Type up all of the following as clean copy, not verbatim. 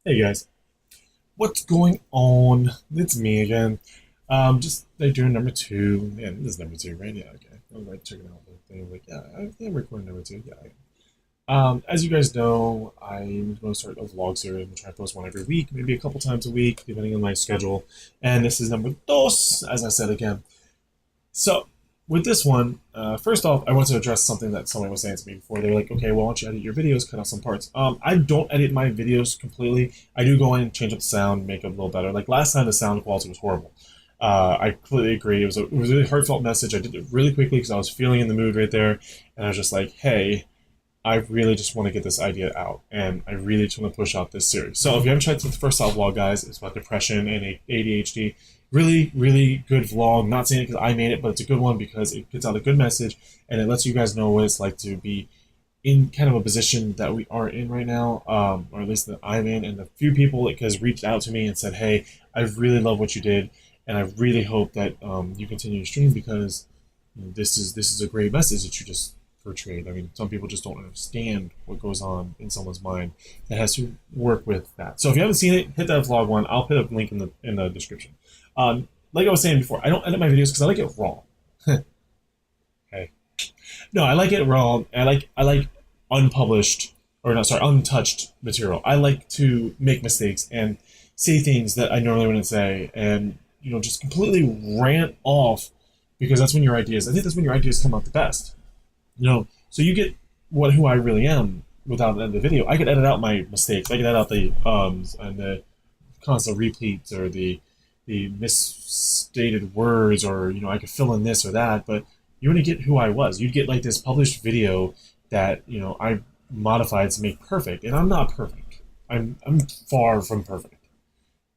Hey guys, what's going on? It's me again. Just like doing number two. Man, this is number two, right? Yeah, okay. I was like checking out the thing. Like, yeah, I'm recording number two. Yeah, I am. As you guys know, I'm going to start a vlog series. I'm going to try to post one every week, maybe a couple times a week, depending on my schedule. And this is number dos, as I said again. So, with this one, first off, I want to address something that someone was saying to me before. They were like, okay, well, why don't you edit your videos, cut out some parts? I don't edit my videos completely. I do go in and change up the sound, make it a little better. Like last time, the sound quality was horrible. I completely agree. It was a really heartfelt message. I did it really quickly because I was feeling in the mood right there, and I was just like, hey, I really just want to get this idea out, and I really just want to push out this series. So if you haven't checked out the first out vlog, guys, it's about depression and ADHD. Really, really good vlog. Not saying it because I made it, but it's a good one because it gets out a good message and it lets you guys know what it's like to be in kind of a position that we are in right now, or at least that I'm in. And a few people like has reached out to me and said, "Hey, I really love what you did, and I really hope that you continue to stream because this is a great message that you just portrayed. I mean, some people just don't understand what goes on in someone's mind that has to work with that. So if you haven't seen it, hit that vlog one. I'll put a link in the description. Like I was saying before, I don't edit my videos because I like it raw. Okay. No, I like it raw. I like unpublished or not sorry untouched material. I like to make mistakes and say things that I normally wouldn't say, and just completely rant off because that's when your ideas. I think that's when your ideas come out the best. So you get who I really am without the video. I could edit out my mistakes. I could edit out the and the constant repeats or the misstated words, or I could fill in this or that. But you wouldn't get who I was. You'd get like this published video that I modified to make perfect, and I'm not perfect. I'm far from perfect.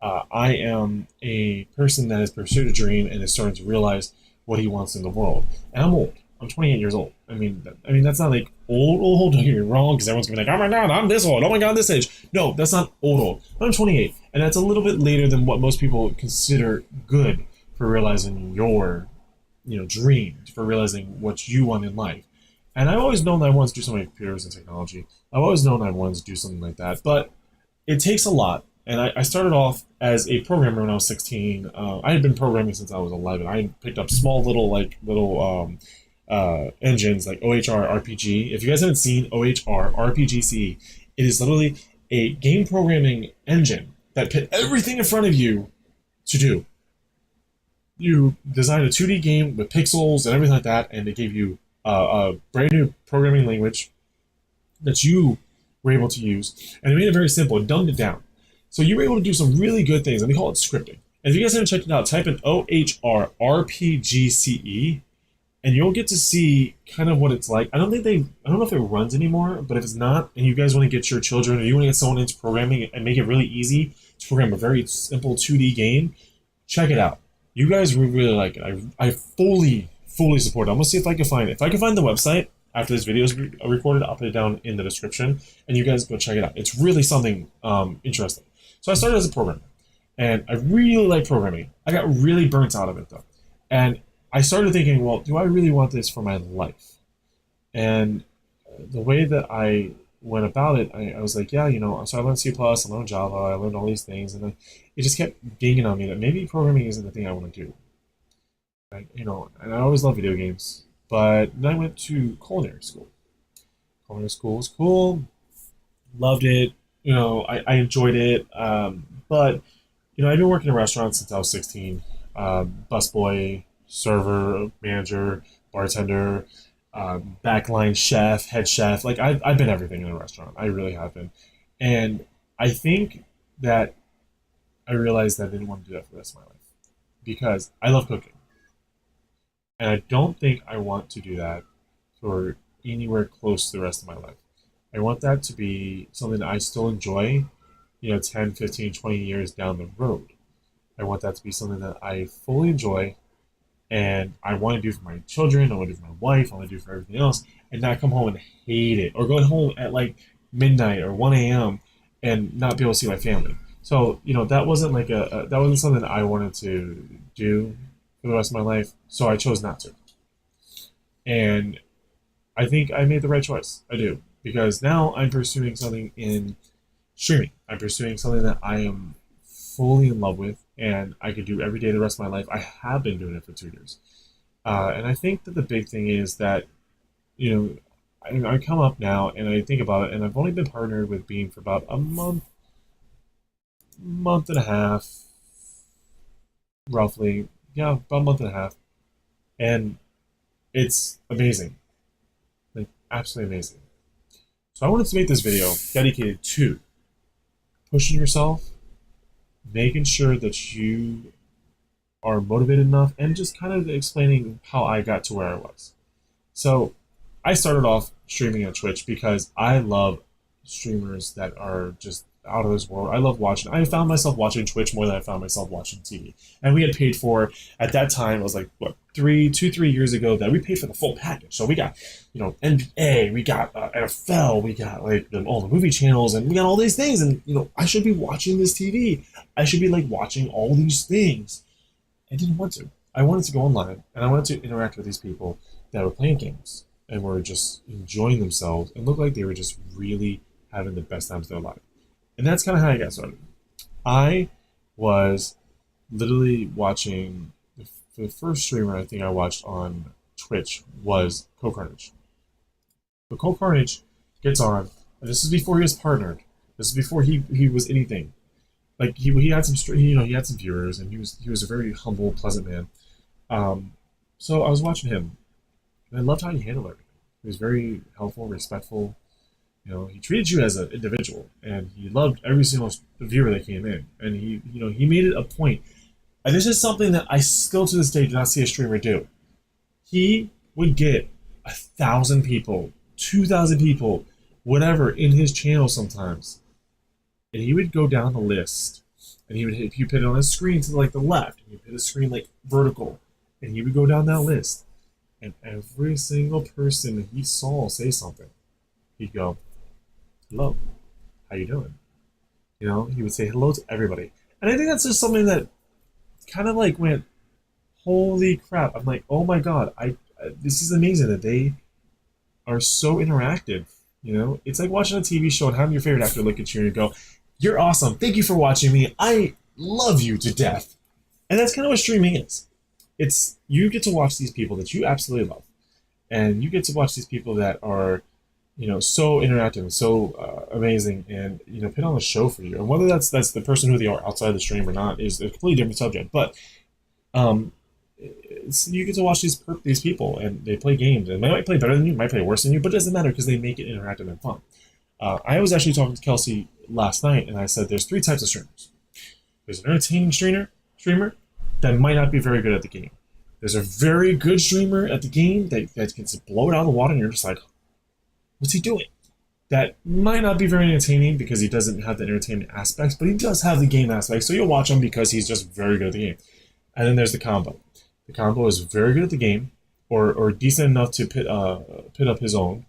I am a person that has pursued a dream and is starting to realize what he wants in the world. And I'm old. I'm 28 years old. I mean that's not like old. Don't get me wrong, because everyone's gonna be like, oh my god, I'm this old. Oh my god, this age. No, that's not old. But I'm 28, and that's a little bit later than what most people consider good for realizing your, dream, for realizing what you want in life. And I've always known that I wanted to do something with computers and technology. I've always known I wanted to do something like that, but it takes a lot. And I started off as a programmer when I was 16. I had been programming since I was 11. I picked up small little engines like OHR RPG. If you guys haven't seen OHR RPG, it is literally a game programming engine that put everything in front of you to do. You designed a 2D game with pixels and everything like that, and it gave you a brand new programming language that you were able to use, and it made it very simple and dumbed it down. So you were able to do some really good things, and we call it scripting. And if you guys haven't checked it out, type in OHR RPGCE, and you'll get to see kind of what it's like. I don't know if it runs anymore, but if it's not, and you guys want to get your children or you want to get someone into programming and make it really easy to program a very simple 2D game, check it out. You guys would really like it. I fully support it. I'm gonna see if I can find it. If I can find the website after this video is recorded, I'll put it down in the description, and you guys go check it out. It's really something interesting. So I started as a programmer, and I really like programming. I got really burnt out of it though, and I started thinking, well, do I really want this for my life? And the way that I went about it, I was like, yeah, so I learned C++, I learned Java, I learned all these things, and then it just kept dinging on me that maybe programming isn't the thing I want to do. Right? And I always loved video games, but then I went to culinary school. Culinary school was cool, loved it. I enjoyed it, but I've been working in restaurants since I was 16. Busboy, server, manager, bartender, backline chef, head chef. Like I've been everything in a restaurant. I really have been, and I think that I realized that I didn't want to do that for the rest of my life because I love cooking, and I don't think I want to do that for anywhere close to the rest of my life. I want that to be something that I still enjoy, 10, 15, 20 years down the road. I want that to be something that I fully enjoy and I want to do for my children, I want to do for my wife, I want to do for everything else, and not come home and hate it, or go home at like midnight or 1 a.m. and not be able to see my family. So that wasn't like that wasn't something that I wanted to do for the rest of my life. So I chose not to, and I think I made the right choice. I do, because now I'm pursuing something in streaming. I'm pursuing something that I am fully in love with, and I could do every day the rest of my life. I have been doing it for 2 years, and I think that the big thing is that you know I come up now and I think about it, and I've only been partnered with Beam for about a month and a half, roughly. Yeah, about a month and a half, and it's amazing, like absolutely amazing. So I wanted to make this video dedicated to pushing yourself, making sure that you are motivated enough, and just kind of explaining how I got to where I was. So I started off streaming on Twitch because I love streamers that are just out of this world. I love watching. I found myself watching Twitch more than I found myself watching TV. And we had paid for at that time. It was like what 3 years ago that we paid for the full package. So we got NBA, we got NFL, we got like all the movie channels, and we got all these things. And I should be watching this TV. I should be like watching all these things. I didn't want to. I wanted to go online and I wanted to interact with these people that were playing games and were just enjoying themselves and looked like they were just really having the best times of their life. And that's kind of how I got started. I was literally watching the first streamer I think I watched on Twitch was CohhCarnage. But CohhCarnage gets on, and this is before he was partnered. This is before he was anything. Like he had some he had some viewers, and he was a very humble, pleasant man. So I was watching him, and I loved how he handled everything. He was very helpful, respectful. He treated you as an individual, and he loved every single viewer that came in. And he made it a point. And this is something that I still to this day do not see a streamer do. He would get 1,000 people, 2,000 people, whatever, in his channel sometimes, and he would go down the list, and if you put it on his screen to like the left, and you put his screen like vertical, and he would go down that list, and every single person that he saw say something, he'd go, "Hello, how you doing?" He would say hello to everybody, and I think that's just something that kind of like went, "Holy crap!" I'm like, "Oh my god, this is amazing that they are so interactive." It's like watching a TV show and having your favorite actor look at you and go, "You're awesome. Thank you for watching me. I love you to death." And that's kind of what streaming is. It's you get to watch these people that you absolutely love, and you get to watch these people that are, so interactive and so amazing, and put on a show for you. And whether that's the person who they are outside the stream or not is a completely different subject. But you get to watch these people, and they play games, and they might play better than you, might play worse than you, but it doesn't matter because they make it interactive and fun. I was actually talking to Kelsey last night, and I said there's 3 types of streamers. There's an entertaining streamer that might not be very good at the game. There's a very good streamer at the game that can just blow it out of the water, and you're just like, what's he doing? That might not be very entertaining because he doesn't have the entertainment aspects, but he does have the game aspects, so you'll watch him because he's just very good at the game. And then there's the combo. The combo is very good at the game, or decent enough to pit up his own,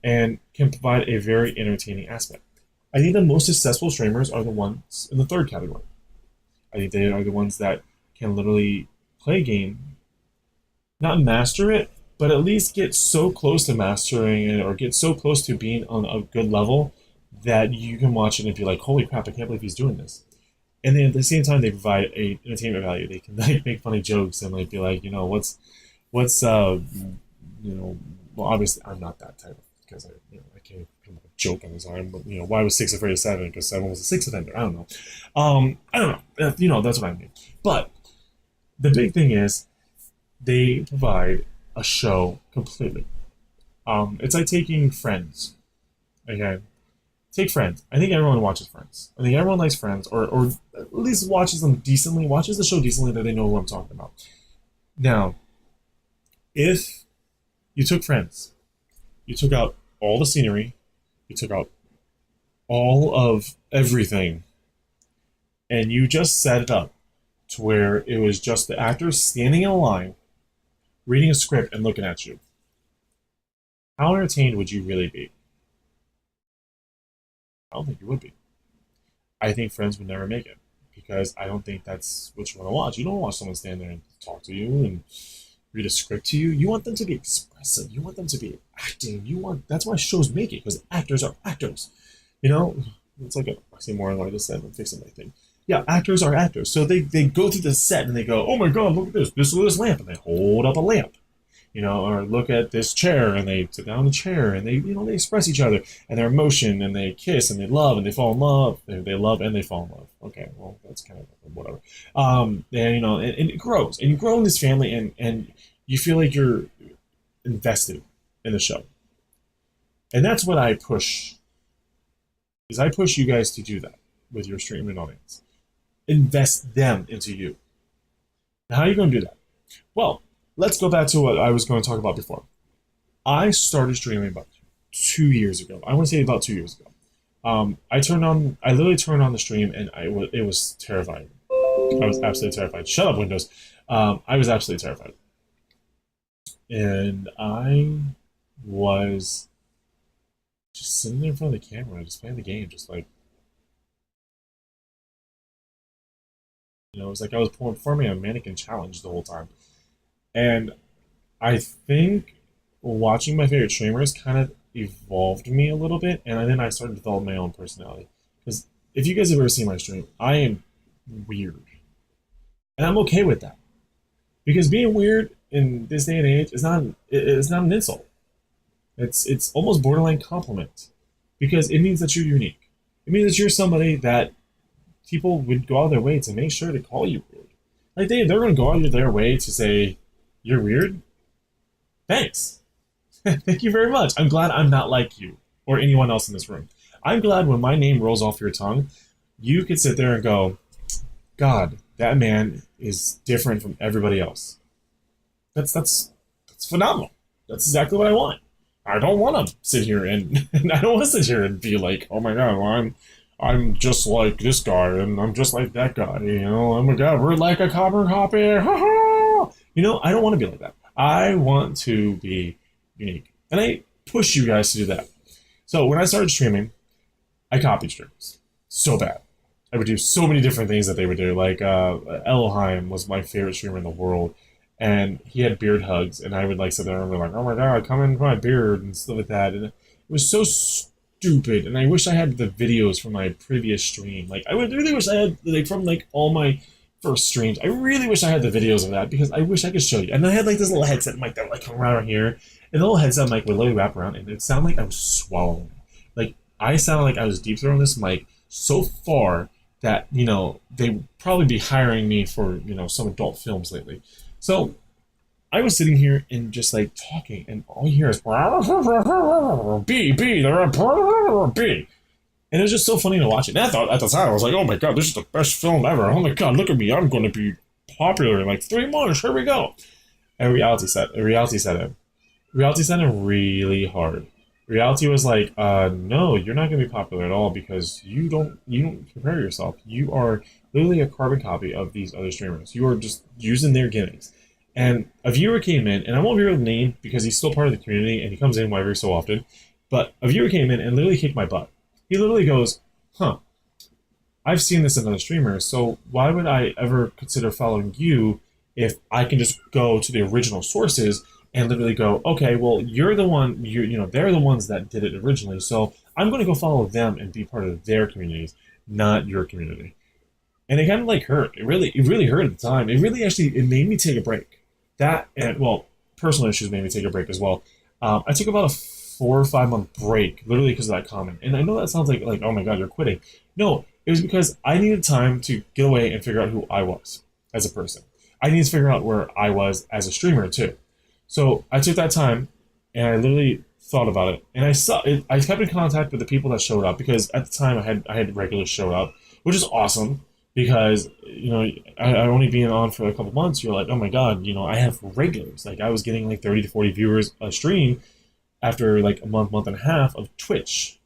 and can provide a very entertaining aspect. I think the most successful streamers are the ones in the third category. I think they are the ones that can literally play a game, not master it, but at least get so close to mastering it, or get so close to being on a good level that you can watch it and be like, holy crap, I can't believe he's doing this. And then at the same time, they provide a entertainment value. They can like make funny jokes and like be like, well, obviously I'm not that type of, because I can't come up with a joke on his arm. But why was 6 afraid of 7? Because 7 was a 6 offender. I don't know. I don't know. That's what I mean. But the big thing is they provide a show completely. It's like taking Friends. Okay. Take Friends. I think everyone watches Friends. I think everyone likes Friends, or at least watches them decently, watches the show decently, that they know who I'm talking about. Now, if you took Friends, you took out all the scenery, you took out all of everything, and you just set it up to where it was just the actors standing in a line, reading a script and looking at you, how entertained would you really be? I don't think you would be. I think Friends would never make it, because I don't think that's what you want to watch. You don't want someone stand there and talk to you and read a script to you. You want them to be expressive. You want them to be acting. That's why shows make it, because actors are actors. It's like a oxymoron what I just said. I'm fixing my thing. Yeah, actors are actors. So they go through the set and they go, oh my god, look at this. This is this lamp. And they hold up a lamp, or look at this chair and they sit down in the chair and they express each other and their emotion and they kiss and they love and they fall in love. They love and they fall in love. Okay, well, that's kind of whatever. And it grows. And you grow in this family and you feel like you're invested in the show. And that's what I push is I push you guys to do that with your streaming audience. Invest them into you. Now, how are you going to do that? Well, let's go back to what I was going to talk about before. I started streaming about 2 years ago. I want to say about 2 years ago. I literally turned on the stream and it was terrifying. I was absolutely terrified. Shut up, Windows. I was absolutely terrified. And I was just sitting there in front of the camera, just playing the game, just like, it was like I was performing a mannequin challenge the whole time. And I think watching my favorite streamers kind of evolved me a little bit, and then I started to develop my own personality. Because if you guys have ever seen my stream, I am weird, and I'm okay with that. Because being weird in this day and age is not an insult. It's almost borderline compliment, because it means that you're unique. It means that you're somebody that people would go out of their way to make sure to call you weird. Like they're going to go out of their way to say you're weird. Thanks. Thank you very much. I'm glad I'm not like you or anyone else in this room. I'm glad when my name rolls off your tongue, you could sit there and go, God, that man is different from everybody else. That's phenomenal. That's exactly what I want. I don't want to sit here and I don't want to sit here and be like, oh my god, well, I'm just like this guy and I'm just like that guy. Oh my god, we're like a carbon copy. Ha ha. I don't want to be like that. I want to be unique, and I push you guys to do that. So when I started streaming, I copied streams so bad. I would do so many different things that they would do. Like Elohim was my favorite streamer in the world, and he had beard hugs, and I would like sit there and be like, "Oh my god, come in my beard" and stuff like that. And it was so stupid. And I wish I had the videos from my previous stream. Like I would really wish I had like from like all my first streams. I really wish I had the videos of that because I wish I could show you. And I had like this little headset mic that would like come around here, and the little headset mic would literally wrap around, and it sounded like I was swallowing. Like I sounded like I was deep throwing this mic so far that they would probably be hiring me for some adult films lately. So I was sitting here and just like talking, and all you hear is B B B, and it was just so funny to watch it. And I thought at the time I was like, oh my god, this is the best film ever. Oh my god, look at me, I'm going to be popular in like 3 months. Here we go. And reality set in. Reality set in really hard. Reality was like, no, you're not gonna be popular at all because you don't compare yourself. You are literally a carbon copy of these other streamers. You are just using their gimmicks. And a viewer came in, and I won't reveal the name because he's still part of the community and he comes in every so often. But a viewer came in and literally kicked my butt. He literally goes, huh, I've seen this in other streamers, so why would I ever consider following you if I can just go to the original sources and literally go, okay, well, you're the one, they're the ones that did it originally, so I'm going to go follow them and be part of their communities, not your community. And it kind of like hurt. It really hurt at the time. It made me take a break. That and well, personal issues made me take a break as well. I took about a 4 or 5 month break, literally because of that comment. And I know that sounds like oh my god, you're quitting. No, it was because I needed time to get away and figure out who I was as a person. I needed to figure out where I was as a streamer too. So I took that time and I literally thought about it. And I kept in contact with the people that showed up because at the time I had regulars show up, which is awesome because I only being on for a couple months, you're like, oh my god, I have regulars. Like I was getting like 30 to 40 viewers a stream after like a month and a half of Twitch,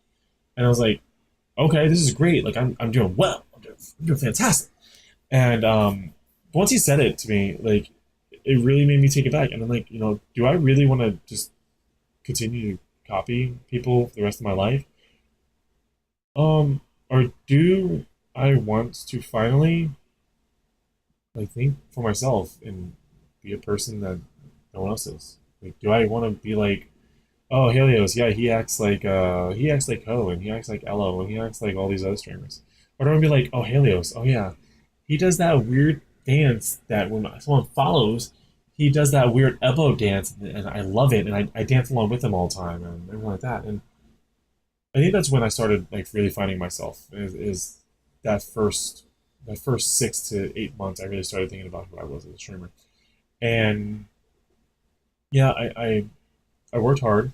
and I was like, okay, this is great. Like I'm doing well. I'm doing fantastic. And once he said it to me, like it really made me take it back. And then like do I really want to just continue to copy people for the rest of my life? Or do I want to finally like think for myself and be a person that no one else is? Like, do I want to be like Oh, Helios, yeah, he acts like Ho, and he acts like Elo, and he acts like all these other streamers. Or don't be like, oh, Helios, oh yeah, he does that weird dance that when someone follows, he does that weird elbow dance, and I love it, and I dance along with him all the time, and everything like that. And I think that's when I started like really finding myself. Is that first 6 to 8 months, I really started thinking about who I was as a streamer, and yeah, I worked hard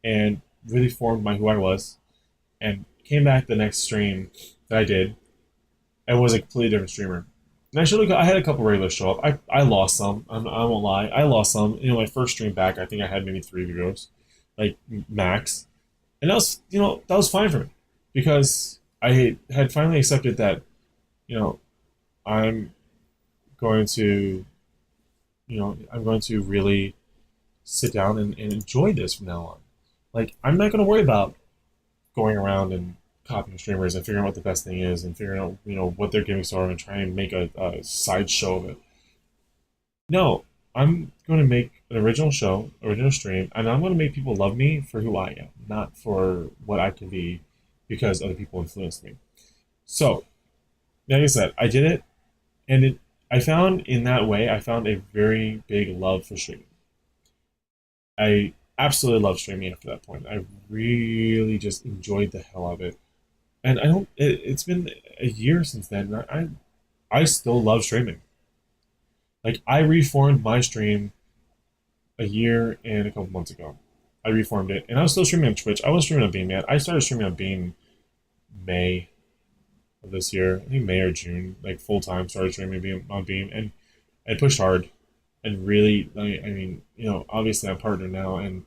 and really formed my who I was, and came back the next stream that I did and was a completely different streamer. And I should have. I had a couple regulars show up. I lost some. I won't lie. I lost some. My first stream back, I think I had maybe 3 viewers, like max, and that was fine for me because I had finally accepted that you know I'm going to I'm going to really sit down and enjoy this from now on. Like I'm not going to worry about going around and copying streamers and figuring out what the best thing is and figuring out what their gimmicks are and trying to make a side show of it. No, I'm going to make an original show, original stream, and I'm going to make people love me for who I am, not for what I can be because other people influenced me. So, like I said, I did it, and I found in that way, I found a very big love for streaming. I absolutely love streaming after that point. I really just enjoyed the hell out of it. And I don't. It's been a year since then. And I still love streaming. Like I reformed my stream a year and a couple months ago. I reformed it, and I was still streaming on Twitch. I was streaming on Beam, man. I started streaming on Beam May of this year. I think May or June, like full time. Started streaming on Beam, and I pushed hard, and really. I mean, obviously I'm partner now, and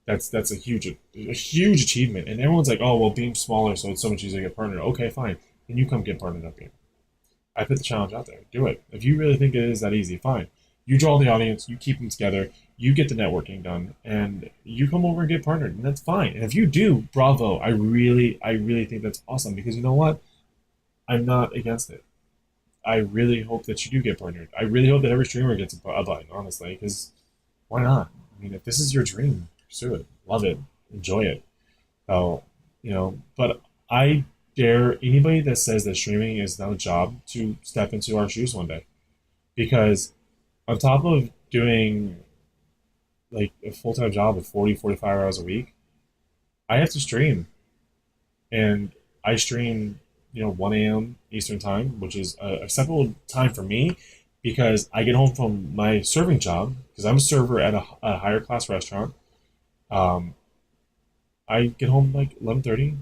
that's a huge achievement. And everyone's like, oh well, Beam's smaller, so it's so much easier to get partnered. Okay, fine. Then you come get partnered up Beam. I put the challenge out there. Do it. If you really think it is that easy, fine. You draw the audience, you keep them together, you get the networking done, and you come over and get partnered, and that's fine. And if you do, bravo. I really think that's awesome because you know what? I'm not against it. I really hope that you do get partnered. I really hope that every streamer gets a button, honestly, because why not? I mean, if this is your dream, pursue it, love it, enjoy it. So, but I dare anybody that says that streaming is not a job to step into our shoes one day. Because on top of doing like a full time job of 40, 45 hours a week, I have to stream. And I stream, 1 a.m. Eastern time, which is a acceptable time for me because I get home from my serving job because I'm a server at a higher class restaurant. Um, I get home like 11:30,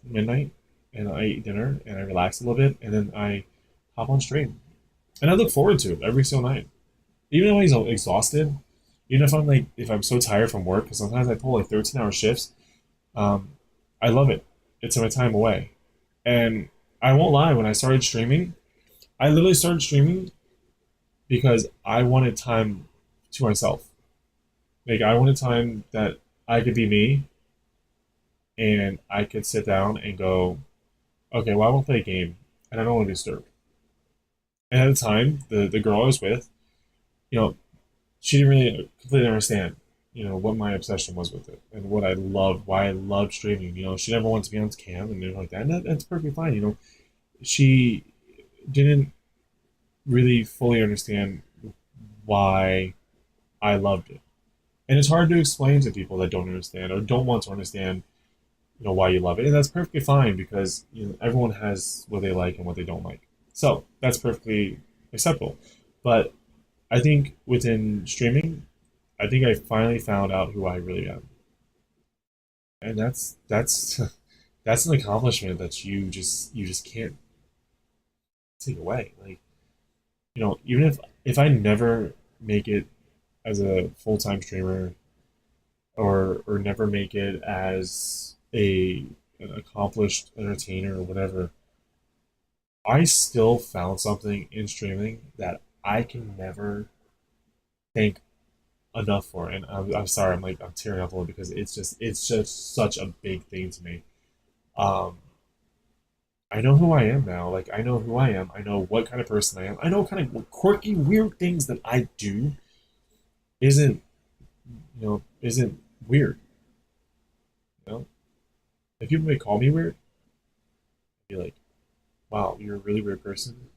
midnight, and I eat dinner and I relax a little bit, and then I hop on stream, and I look forward to it every single night. Even though I'm exhausted, even if I'm so tired from work, because sometimes I pull like 13-hour shifts, um, I love it. It's my time away, and I won't lie. When I started streaming, I literally started streaming because I wanted time to myself. Like I wanted time that I could be me and I could sit down and go, okay, well, I want to play a game and I don't want to be disturbed. And at the time, the girl I was with, you know, she didn't really completely understand, what my obsession was with it and what I loved, why I loved streaming. She never wanted to be on cam and everything like that. And that's perfectly fine. She didn't really fully understand why I loved it. And it's hard to explain to people that don't understand or don't want to understand why you love it, and that's perfectly fine because everyone has what they like and what they don't like. So that's perfectly acceptable. But I think within streaming, I think I finally found out who I really am, and that's that's an accomplishment that you just can't take away. Like even if I never make it as a full time streamer or never make it as an accomplished entertainer or whatever, I still found something in streaming that I can never thank enough for. And I'm sorry, I'm tearing up a little because it's just such a big thing to me. Um, I know who I am now. Like I know who I am. I know what kind of person I am. I know what kind of quirky, weird things that I do isn't isn't weird. You know, if people may call me weird, I'd be like, "Wow, you're a really weird person."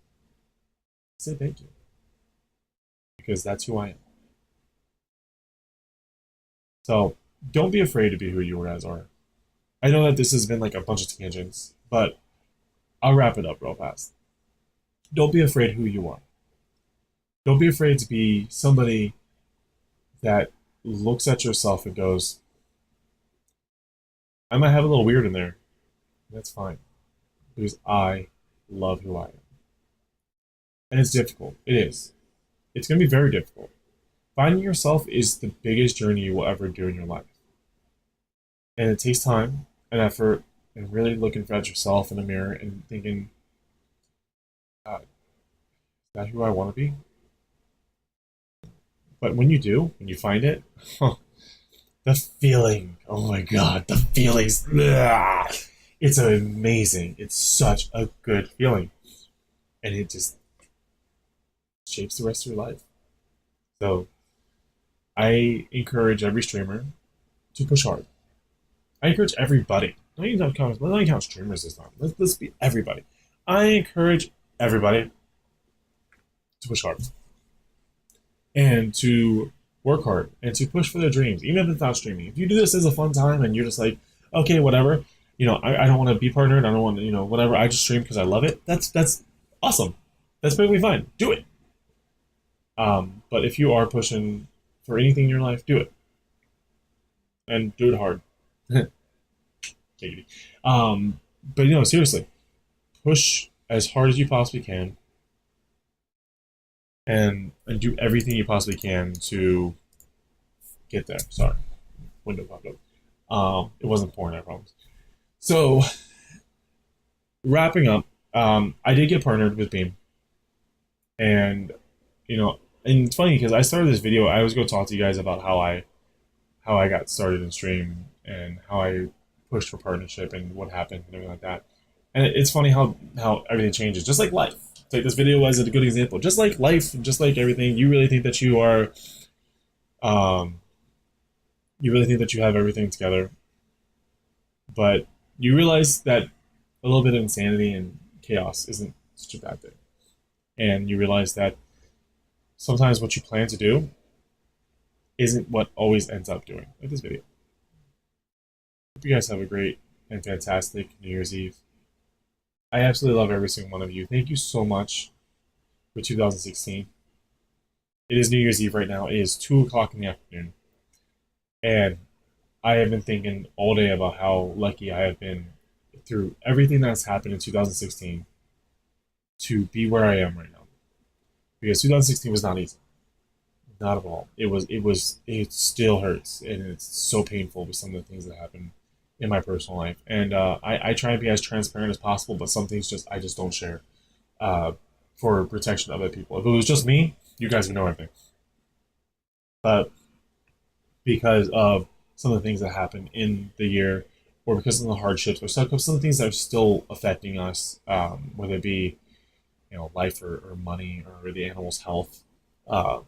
Say thank you because that's who I am. So don't be afraid to be who you guys are. I know that this has been like a bunch of tangents, but I'll wrap it up real fast. Don't be afraid who you are. Don't be afraid to be somebody that looks at yourself and goes, I might have a little weird in there. That's fine because I love who I am. And it's difficult. It is. It's going to be very difficult. Finding yourself is the biggest journey you will ever do in your life. And it takes time and effort and really looking at yourself in the mirror and thinking, is that who I want to be? But when you do, when you find it, the feeling, oh my God, the feelings, it's amazing. It's such a good feeling. And it just shapes the rest of your life. So I encourage every streamer to push hard. I encourage everybody. Let's not count streamers this time. Let's be everybody. I encourage everybody to push hard and to work hard and to push for their dreams, even if it's not streaming. If you do this as a fun time and you're just like, okay, whatever, I don't want to be partnered. I don't want to, whatever. I just stream because I love it. That's awesome. That's perfectly fine. Do it. But if you are pushing for anything in your life, do it and do it hard. But seriously, push as hard as you possibly can, and do everything you possibly can to get there. Sorry, window popped up. It wasn't porn, I promise. So, wrapping up, I did get partnered with Beam, and and it's funny because I started this video. I was going to talk to you guys about how I got started in stream and how I pushed for partnership and what happened and everything like that. And it's funny how everything changes, just like life. Take this video as a good example. Just like life, just like everything, you really think that um, you really think that you have everything together, but you realize that a little bit of insanity and chaos isn't such a bad thing. And you realize that sometimes what you plan to do isn't what always ends up doing. Like this video. Hope you guys have a great and fantastic New Year's Eve. I absolutely love every single one of you. Thank you so much for 2016. It is New Year's Eve right now. It is 2 o'clock in the afternoon. And I have been thinking all day about how lucky I have been through everything that's happened in 2016 to be where I am right now. Because 2016 was not easy. Not at all. It still hurts. And it's so painful with some of the things that happened in my personal life. And I try and be as transparent as possible, but some things I just don't share for protection of other people. If it was just me, you guys would know everything. But because of some of the things that happened in the year, or because of the hardships, or some of the things that are still affecting us, whether it be life or money or the animal's health, uh,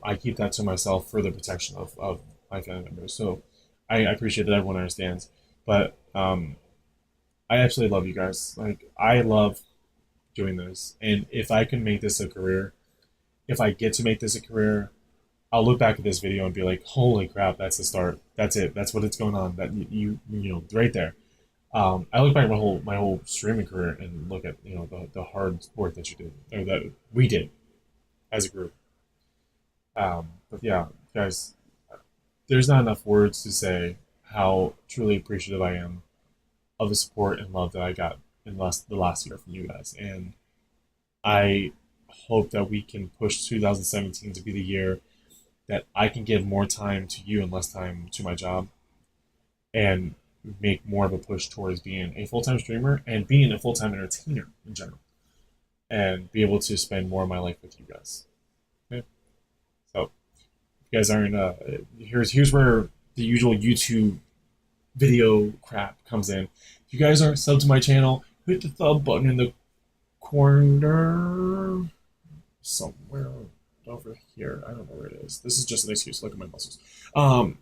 I keep that to myself for the protection of my family members. So I appreciate that everyone understands. But I absolutely love you guys. Like, I love doing this. And if I can make this a career, if I get to make this a career, I'll look back at this video and be like, holy crap, that's the start. That's it. That's what it's going on. That right there. I look back at my whole streaming career and look at the hard work that you did, or that we did as a group. But yeah, guys, there's not enough words to say how truly appreciative I am of the support and love that I got in the last year from you guys. And I hope that we can push 2017 to be the year that I can give more time to you and less time to my job, and make more of a push towards being a full-time streamer and being a full-time entertainer in general, and be able to spend more of my life with you guys. Okay? So, if you guys aren't, here's where the usual YouTube video crap comes in. If you guys aren't subbed to my channel, hit the thumb button in the corner somewhere. over here. I don't know where it is. This is just an excuse. Look at my muscles.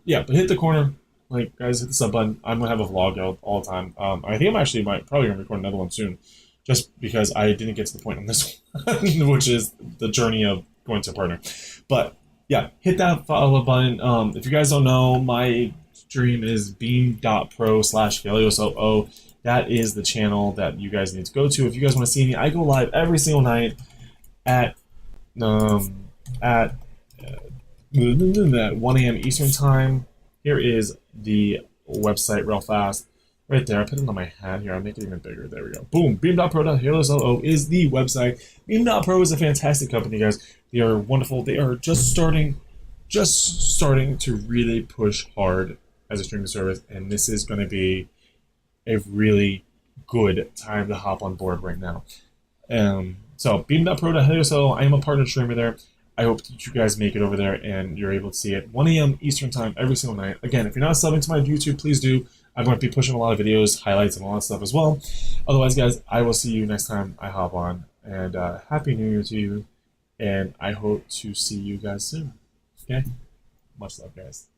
Yeah, but hit the corner. Like, guys, hit the sub button. I'm gonna have a vlog out all the time. I think I'm actually probably gonna record another one soon, just because I didn't get to the point on this one, which is the journey of going to a partner. But yeah, hit that follow button. If you guys don't know, my stream is beam.pro/FeliosOO. That is the channel that you guys need to go to if you guys want to see me. I go live every single night at at 1 a.m. Eastern time. Here is the website real fast. Right there. I put it on my hat here. I'll make it even bigger. There we go. Boom. Beam.pro.HeliosLO is the website. Beam.pro is a fantastic company, guys. They are wonderful. They are just starting to really push hard as a streaming service, and this is going to be a really good time to hop on board right now. So beam.pro.HeliosLO, I am a partner streamer there. I hope that you guys make it over there and you're able to see it 1 a.m. Eastern time every single night. Again, if you're not subbing to my YouTube, please do. I'm going to be pushing a lot of videos, highlights, and all that stuff as well. Otherwise, guys, I will see you next time I hop on. And Happy New Year to you. And I hope to see you guys soon. Okay? Much love, guys.